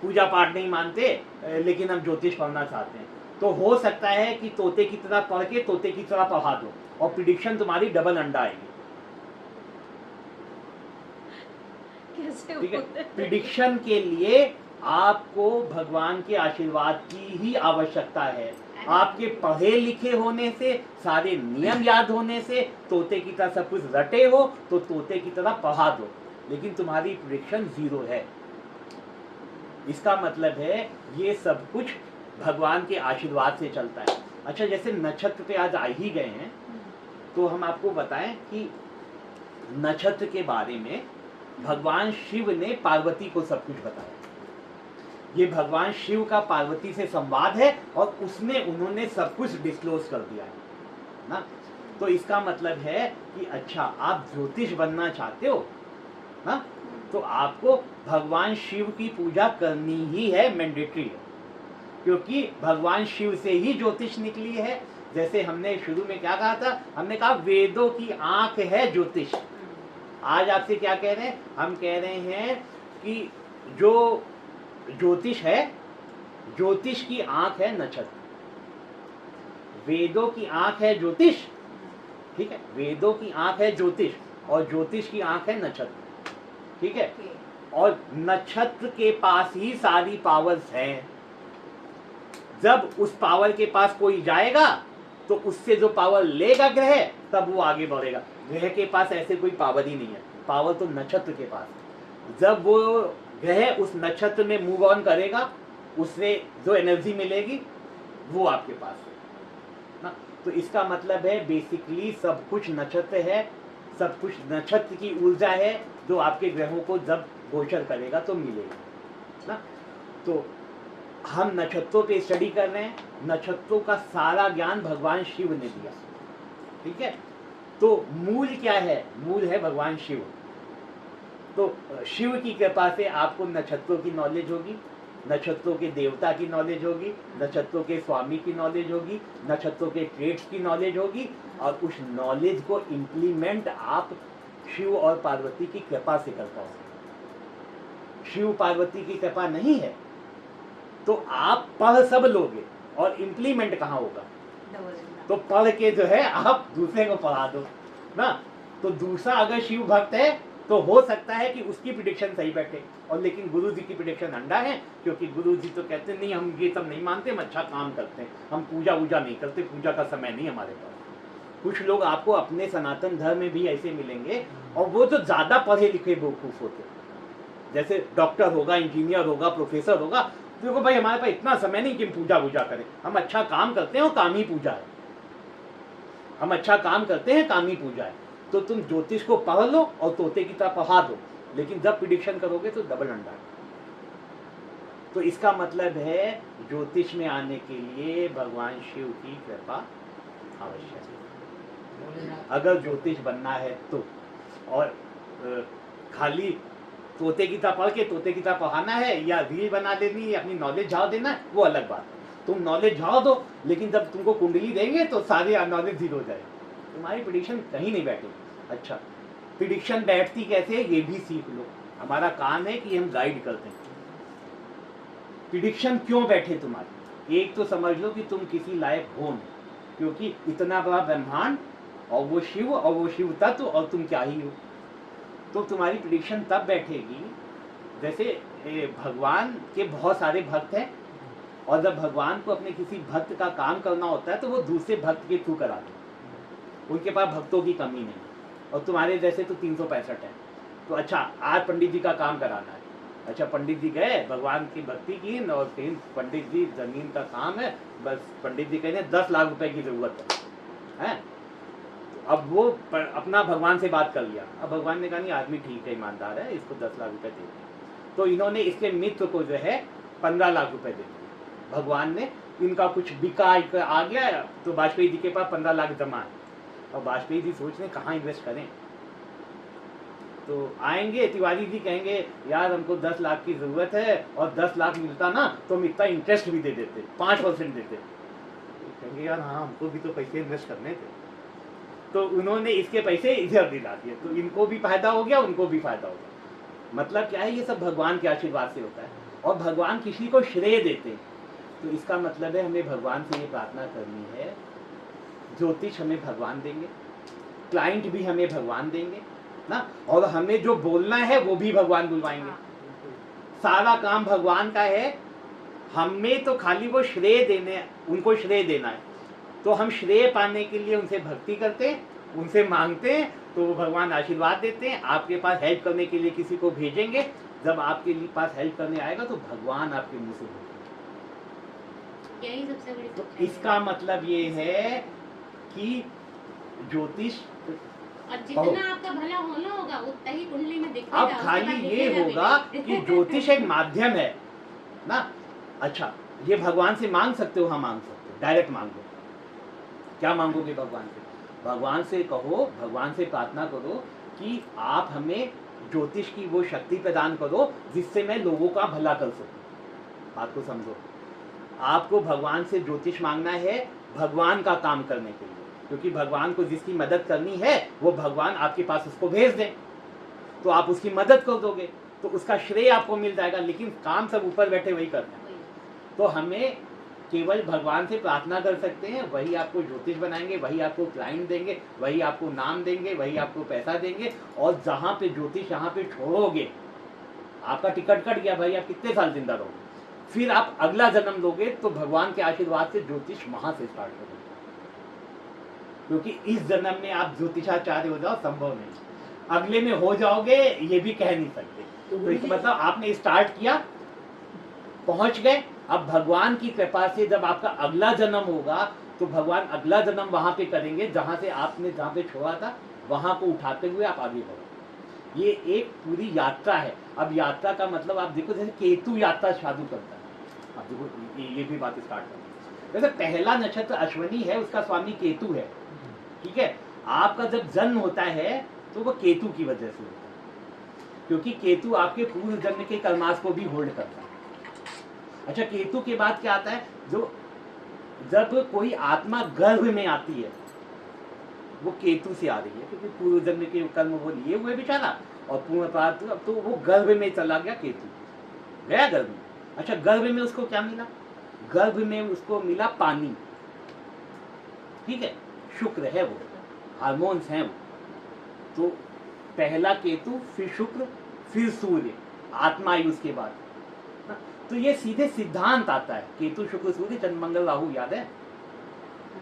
पूजा पाठ नहीं मानते, लेकिन हम ज्योतिष पढ़ना चाहते हैं, तो हो सकता है कि तोते की तरह पढ़ के तोते की तरह पढ़ा दो और प्रिडिक्शन तुम्हारी डबल अंडा आएगी। ठीक है, प्रिडिक्शन के लिए आपको भगवान के आशीर्वाद की ही आवश्यकता है। आपके पढ़े लिखे होने से, सारे नियम याद होने से, तोते की तरह सब कुछ रटे हो तो तोते की तरह पढ़ा दो, लेकिन तुम्हारी प्रेडिक्शन 0 है। इसका मतलब है ये सब कुछ भगवान के आशीर्वाद से चलता है। अच्छा, जैसे नक्षत्र पे आज आ ही गए हैं तो हम आपको बताएं कि नक्षत्र के बारे में भगवान शिव ने पार्वती को सब कुछ बताया। ये भगवान शिव का पार्वती से संवाद है और उन्होंने सब कुछ डिस्क्लोज कर दिया है ना। तो इसका मतलब है कि अच्छा, आप ज्योतिष बनना चाहते हो ना, तो आपको भगवान शिव की पूजा करनी ही है, मैंडेटरी है, क्योंकि भगवान शिव से ही ज्योतिष निकली है। जैसे हमने शुरू में क्या कहा था, हमने कहा वेदों की आंख है ज्योतिष। आज आपसे क्या कह रहे हैं, हम कह रहे हैं कि जो ज्योतिष है, ज्योतिष की आंख है नक्षत्र, वेदों की आंख है ज्योतिष, ठीक है, वेदों की आंख है ज्योतिष और ज्योतिष की आंख है नक्षत्र, ठीक है। और नक्षत्र के पास ही सारी पावर्स हैं। जब उस पावर के पास कोई जाएगा तो उससे जो पावर लेगा ग्रह, तब वो आगे बढ़ेगा। ग्रह के पास ऐसे कोई पावर ही नहीं है, पावर तो नक्षत्र के पास है। जब वो ग्रह उस नक्षत्र में मूव ऑन करेगा, उससे जो एनर्जी मिलेगी वो आपके पास है ना। तो इसका मतलब है बेसिकली सब कुछ नक्षत्र है, सब कुछ नक्षत्र की ऊर्जा है जो आपके ग्रहों को जब गोचर करेगा तो मिलेगा ना। तो हम नक्षत्रों पे स्टडी कर रहे हैं, नक्षत्रों का सारा ज्ञान भगवान शिव ने दिया, ठीक है। तो मूल क्या है, मूल है भगवान शिव। तो शिव की कृपा से आपको नक्षत्रों की नॉलेज होगी, नक्षत्रों के देवता की नॉलेज होगी, नक्षत्रों के स्वामी की नॉलेज होगी, नक्षत्रों के ट्रेड्स की नॉलेज होगी, और उस नॉलेज को इम्प्लीमेंट आप शिव और पार्वती की कृपा से कर पाओगे। शिव पार्वती की कृपा नहीं है तो आप पढ़ सब लोगे और इम्प्लीमेंट कहाँ होगा। तो पढ़ के जो है आप दूसरे को पढ़ा दो ना। तो दूसरा अगर शिव भक्त है तो हो सकता है कि उसकी प्रिडिक्शन सही बैठे, और लेकिन गुरु जी की प्रिडिक्शन अंडा है, क्योंकि गुरु जी तो कहते नहीं हम ये सब नहीं मानते, हम अच्छा काम करते हैं, हम पूजा वूजा नहीं करते, पूजा का समय नहीं हमारे पास। कुछ लोग आपको अपने सनातन धर्म में भी ऐसे मिलेंगे, और वो जो ज्यादा पढ़े लिखे बेवकूफ होते, जैसे डॉक्टर होगा, इंजीनियर होगा, प्रोफेसर होगा, देखो भाई हमारे पास इतना समय नहीं कि हम पूजा वूजा करें, हम अच्छा काम करते हैं और काम ही पूजा है, हम अच्छा काम करते हैं, काम ही पूजा है। तो तुम ज्योतिष को पढ़ लो और तोते की तरह पढ़ा दो, लेकिन जब प्रिडिक्शन करोगे तो डबल अंडा है। तो इसका मतलब है ज्योतिष में आने के लिए भगवान शिव की कृपा आवश्यक है, अगर ज्योतिष बनना है तो। और खाली तोते की तरह पढ़ के तोते की तरह पढ़ाना है, या रील बना देनी, अपनी नॉलेज झाड़ देना है, वो अलग बात है। तुम नॉलेज झाड़ दो, लेकिन जब तुमको कुंडली देंगे तो सारी नॉलेज जीरो हो जाएगी, तुम्हारी प्रिडिक्शन कहीं नहीं बैठेगी। अच्छा, प्रिडिक्शन बैठती कैसे है ये भी सीख लो। हमारा काम है कि हम गाइड करते हैं। प्रिडिक्शन क्यों बैठे तुम्हारी, एक तो समझ लो कि तुम किसी लायक हो नहीं, क्योंकि इतना बड़ा ब्रह्मांड और वो शिव तत्व और तुम क्या ही हो। तो तुम्हारी प्रिडिक्शन तब बैठेगी, जैसे भगवान के बहुत सारे भक्त हैं, और जब भगवान को अपने किसी भक्त का काम करना होता है तो वो दूसरे भक्त के थ्रू कराते हैं, उनके पास भक्तों की कमी नहीं। और तुम्हारे जैसे तो 365 है, तो अच्छा आज पंडित जी का काम कराना है, अच्छा पंडित जी गए, भगवान की भक्ति की, और फिर पंडित जी जमीन का काम है, बस पंडित जी कहने 10 लाख रुपए की जरूरत है। अब वो अपना भगवान से बात कर लिया, अब भगवान ने कहा नहीं आदमी ठीक है, ईमानदार है, इसको 10 लाख रुपए दे दिए। तो इन्होंने इसके मित्र को जो है 15 लाख रुपए दे दिए। भगवान ने इनका कुछ बिका आ गया, तो वाजपेयी जी के पास 15 लाख जमा है, और वाजपेयी जी सोच रहे कहाँ इन्वेस्ट करें। तो आएंगे तिवारी जी कहेंगे यार हमको 10 लाख की जरूरत है, और 10 लाख मिलता ना तो हम इतना इंटरेस्ट भी दे देते, 5% देते। कहेंगे यार हाँ हमको भी तो पैसे इन्वेस्ट करने थे। तो उन्होंने इसके पैसे इधर दिला दिए, तो इनको भी फायदा हो गया, उनको भी फायदा हो गया। मतलब क्या है, ये सब भगवान के आशीर्वाद से होता है, और भगवान किसी को श्रेय देते हैं। तो इसका मतलब है हमें भगवान से ये प्रार्थना करनी है, ज्योतिष हमें भगवान देंगे, क्लाइंट भी हमें भगवान देंगे ना, और हमें जो बोलना है वो भी भगवान बुलवाएंगे। सारा काम भगवान का है, हमें तो खाली वो श्रेय देने उनको श्रेय देना है। तो हम श्रेय पाने के लिए उनसे भक्ति करते हैं, उनसे मांगते हैं, तो वो भगवान आशीर्वाद देते हैं। आपके पास हेल्प करने के लिए किसी को भेजेंगे, जब आपके लिए पास हेल्प करने आएगा तो भगवान आपके मुंह से बोलेंगे। यही सबसे बड़ी तो सच्चाई है। इसका मतलब ये है कि ज्योतिष और जितना आपका भला होना होगा उतना ही कुंडली में दिखेगा। अब उसके खाली बाद ये दिखेगा भी होगा नहीं। कि ज्योतिष एक माध्यम है ना। अच्छा, ये भगवान से मांग सकते हो? हाँ मांग सकते हो, डायरेक्ट मांगो। क्या मांगोगे भगवान से? भगवान से कहो, भगवान से प्रार्थना करो कि आप हमें ज्योतिष की वो शक्ति प्रदान करो जिससे मैं लोगों का भला कर सकूं। बात को समझो, आपको भगवान से ज्योतिष मांगना है भगवान का काम करने के लिए, क्योंकि भगवान को जिसकी मदद करनी है वो भगवान आपके पास उसको भेज दें, तो आप उसकी मदद कर दोगे तो उसका श्रेय आपको मिल जाएगा। लेकिन काम सब ऊपर बैठे वही करना है। तो हमें केवल भगवान से प्रार्थना कर सकते हैं, वही आपको ज्योतिष बनाएंगे, वही आपको क्लाइंट देंगे, वही आपको नाम देंगे, वही आपको पैसा देंगे। और जहाँ पे ज्योतिष यहाँ पे छोड़ोगे, आपका टिकट कट गया भाई, आप कितने साल जिंदा रहोगे, फिर आप अगला जन्म लोगे तो भगवान के आशीर्वाद से ज्योतिष वहां से स्टार्ट करोगे। क्योंकि इस जन्म में आप ज्योतिषाचार्य हो जाओ संभव नहीं, अगले में हो जाओगे ये भी कह नहीं सकते। तो इसका मतलब आपने स्टार्ट किया, पहुंच गए। अब भगवान की कृपा से जब आपका अगला जन्म होगा तो भगवान अगला जन्म वहां पे करेंगे जहां से आपने जहां पे छोड़ा था, वहां को उठाते हुए आप आगे बढ़ो। ये एक पूरी यात्रा है। अब यात्रा का मतलब आप देखो, जैसे केतु यात्रा चालू करता है, अब देखो ये भी बात स्टार्ट करते हैं। जैसे पहला नक्षत्र अश्विनी है, उसका स्वामी केतु है, ठीक है। आपका जब जन्म होता है तो वो केतु की वजह से होता है, क्योंकि केतु आपके पूर्व जन्म के कर्मास को भी होल्ड करता है। अच्छा, केतु के बाद क्या आता है? जो जब कोई आत्मा गर्भ में आती है वो केतु से आ रही है, क्योंकि पूर्व जन्म के कर्म वो लिए हुए बेचारा, और पूर्ण प्राप्त, तो वो गर्भ में चला गया, केतु गया गर्भ में। अच्छा, गर्भ में उसको क्या मिला? गर्भ में उसको मिला पानी, ठीक है, शुक्र है वो, हार्मोन्स हैं वो। तो पहला केतु, फिर शुक्र, फिर सूर्य, आत्मा आई उसके बाद। तो ये सीधे सिद्धांत आता है, केतु शुक्र सूर्य चंद्र मंगल राहु, याद है?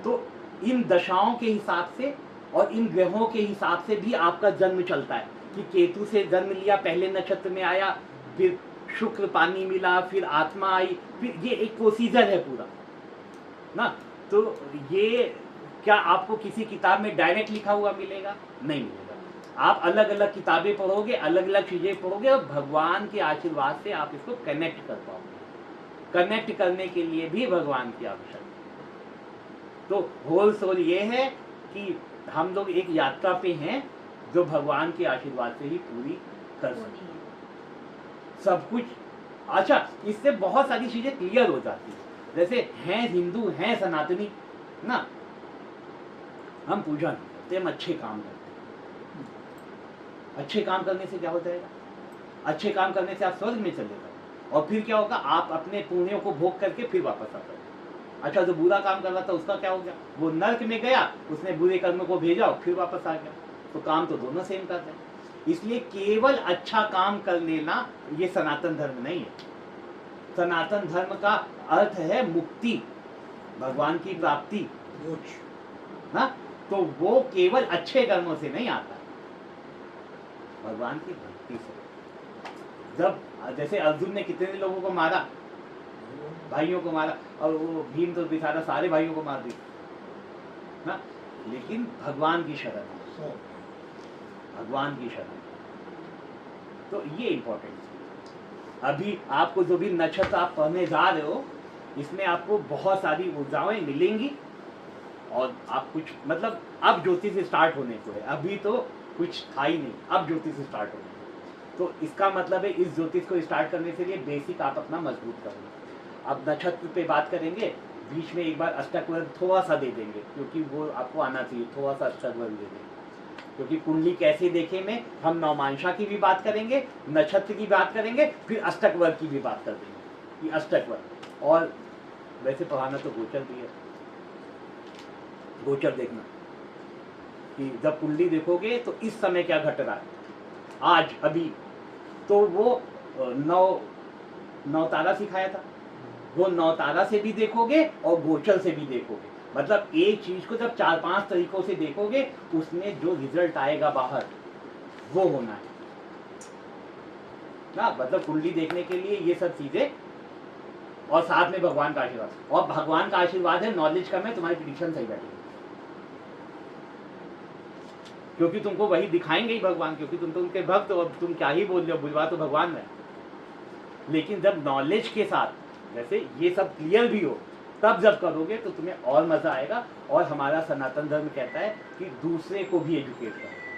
तो इन दशाओं के हिसाब से और इन ग्रहों के हिसाब से भी आपका जन्म चलता है कि केतु से जन्म लिया, पहले नक्षत्र में आया, फिर शुक्र पानी मिला, फिर आत्मा आई, फिर ये एक प्रोसीजर है पूरा ना। तो ये क्या आपको किसी किताब में डायरेक्ट लिखा हुआ मिलेगा? नहीं मिलेगा। आप अलग अलग किताबें पढ़ोगे, अलग अलग चीजें पढ़ोगे, और भगवान के आशीर्वाद से आप इसको कनेक्ट कर पाओगे। कनेक्ट करने के लिए भी भगवान की आवश्यकता है। तो होल सोल ये है कि हम लोग एक यात्रा पे हैं जो भगवान के आशीर्वाद से ही पूरी कर सकते हैं सब कुछ। अच्छा, इससे बहुत सारी चीजें क्लियर हो जाती है। जैसे हैं हिंदू, हैं सनातनी ना, हम पूजा नहीं करते, हम अच्छे काम करते हैं। अच्छे काम करने से क्या हो जाएगा? अच्छे काम करने से आप स्वर्ग में चले जाओ, और फिर क्या होगा? आप अपने पुण्यों को भोग करके फिर वापस आ जाओ। अच्छा, जो बुरा काम कर रहा था उसका क्या हो गया? वो नर्क में गया, उसने बुरे कर्म को भेजा और फिर वापस आ गया। तो काम तो दोनों सेम करते हैं। इसलिए केवल अच्छा काम कर लेना ये सनातन धर्म नहीं है। सनातन धर्म का अर्थ है मुक्ति, भगवान की प्राप्ति, ना। तो वो केवल अच्छे कर्मों से नहीं आता, भगवान की भक्ति से। जब जैसे अर्जुन ने कितने लोगों को मारा, भाइयों को मारा, और वो भीम तो बेचारा सारे भाइयों को मार दिया ना, लेकिन भगवान की शरण, भगवान की शरण। तो ये इंपॉर्टेंट है। अभी आपको जो भी नक्षत्र आप पढ़ने जा रहे हो, इसमें आपको बहुत सारी ऊर्जाएं मिलेंगी, और आप कुछ मतलब अब ज्योतिष स्टार्ट होने को है, अभी तो कुछ था ही नहीं, अब ज्योतिष स्टार्ट होने को। तो इसका मतलब है इस ज्योतिष को स्टार्ट करने के लिए बेसिक आप अपना मजबूत करेंगे। अब नक्षत्र पे बात करेंगे, बीच में एक बार अष्टक वर्ग थोड़ा सा दे देंगे, क्योंकि वो आपको आना चाहिए, थोड़ा सा अष्टक वर्ग दे देंगे। क्योंकि कुंडली कैसे देखे में हम नवमांशा की भी बात करेंगे, नक्षत्र की बात करेंगे, फिर अष्टक वर्ग की भी बात कर देंगे कि अष्टक वर्ग। और वैसे पढ़ाना तो गोचर भी है, गोचर देखना कि जब कुंडली देखोगे तो इस समय क्या घट रहा है आज अभी, तो वो नौ तारा सिखाया था, वो नौतारा से भी देखोगे और गोचर से भी देखोगे। मतलब एक चीज को जब 4-5 तरीकों से देखोगे उसमें जो रिजल्ट आएगा बाहर वो होना है ना। मतलब कुंडली देखने के लिए ये सब चीजें, और साथ में भगवान का आशीर्वाद, और भगवान का आशीर्वाद है नॉलेज कम है तुम्हारी प्रिडिक्शन सही बैठेगी, क्योंकि तुमको वही दिखाएंगे ही भगवान, क्योंकि तुम तो उनके भक्त हो। अब तुम क्या ही बोल रहे हो, बुझवा तो भगवान है। लेकिन जब नॉलेज के साथ जैसे ये सब क्लियर भी हो तब जब करोगे तो तुम्हें और मजा आएगा। और हमारा सनातन धर्म कहता है कि दूसरे को भी एजुकेट करो।